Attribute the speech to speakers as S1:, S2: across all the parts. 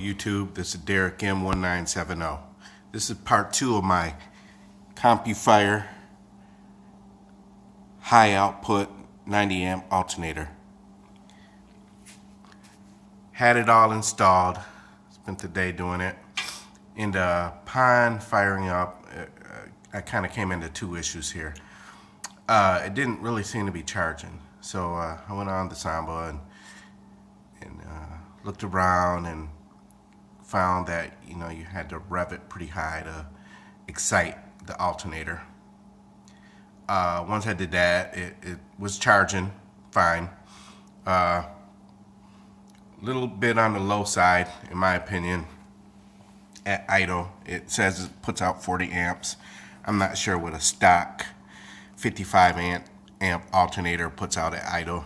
S1: YouTube? This is Derek M1970. This is part 2 of my Compu-fire high output 90 amp alternator. Had it all installed. Spent the day doing it. And upon firing up, I kind of came into two issues here. It didn't really seem to be charging. So I went on the Samba and looked around and found that you had to rev it pretty high to excite the alternator. Once I did that, it was charging fine. Little bit on the low side, in my opinion. At idle, it says it puts out 40 amps. I'm not sure what a stock 55 amp alternator puts out at idle,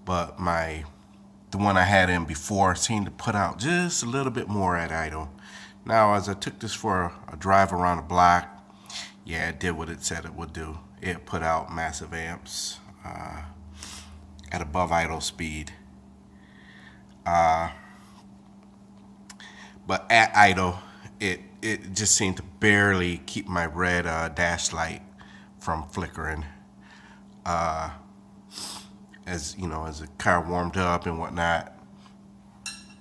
S1: but the one I had in before seemed to put out just a little bit more at idle. Now, as I took this for a drive around the block, yeah, it did what it said it would do. It put out massive amps at above idle speed. But at idle, it just seemed to barely keep my red dash light from flickering. As the car warmed up and whatnot,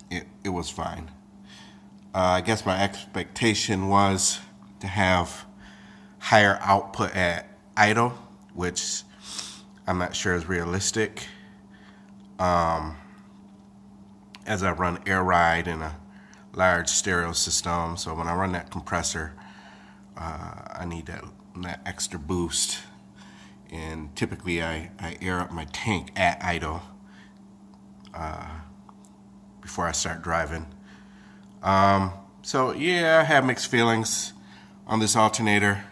S1: it was fine. I guess my expectation was to have higher output at idle, which I'm not sure is realistic. As I run air ride in a large stereo system, so when I run that compressor, I need that extra boost. And typically I air up my tank at idle before I start driving. So yeah, I have mixed feelings on this alternator.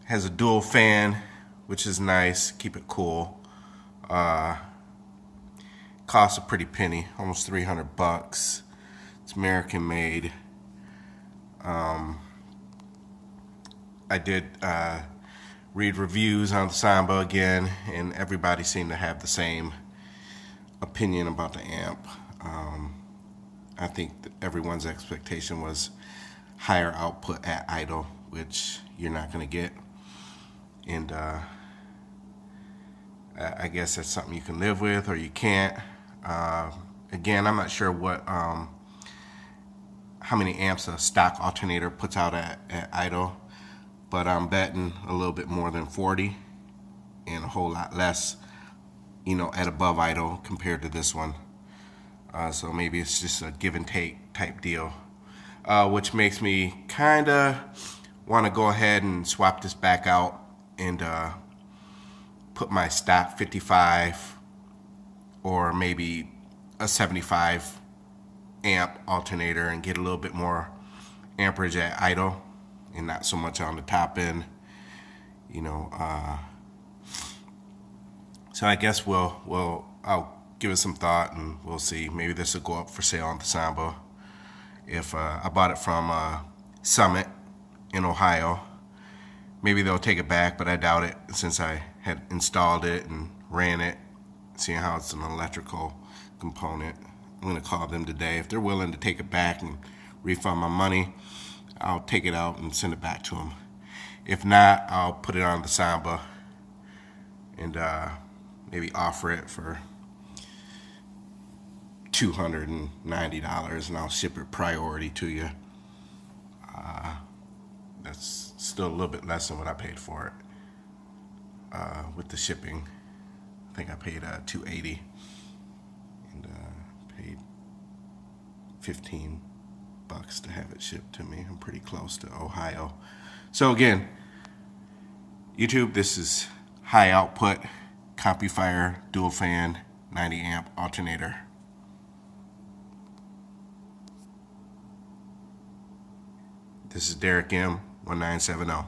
S1: Has a dual fan, which is nice, keep it cool. Costs a pretty penny, almost $300. It's American made. I did read reviews on the Samba again, and everybody seemed to have the same opinion about the amp. I think that everyone's expectation was higher output at idle, which you're not going to get. And I guess that's something you can live with or you can't. Again, I'm not sure what how many amps a stock alternator puts out at idle, but I'm betting a little bit more than 40 and a whole lot less, at above idle compared to this one. So maybe it's just a give and take type deal, which makes me kind of want to go ahead and swap this back out and put my stock 55 or maybe a 75 amp alternator and get a little bit more amperage at idle and not so much on the top end, so I guess I'll give it some thought and we'll see. Maybe this will go up for sale on the Samba. If I bought it from Summit in Ohio, maybe they'll take it back, but I doubt it since I had installed it and ran it, seeing how it's an electrical component. I'm going to call them today. If they're willing to take it back and refund my money, I'll take it out and send it back to them. If not, I'll put it on the Samba and maybe offer it for $290 and I'll ship it priority to you. That's still a little bit less than what I paid for it. With the shipping, I think I paid $280 and paid $15 to have it shipped to me. I'm pretty close to Ohio. So again, YouTube, this is high output Compu-fire dual fan 90 amp alternator. This is Derek M1970.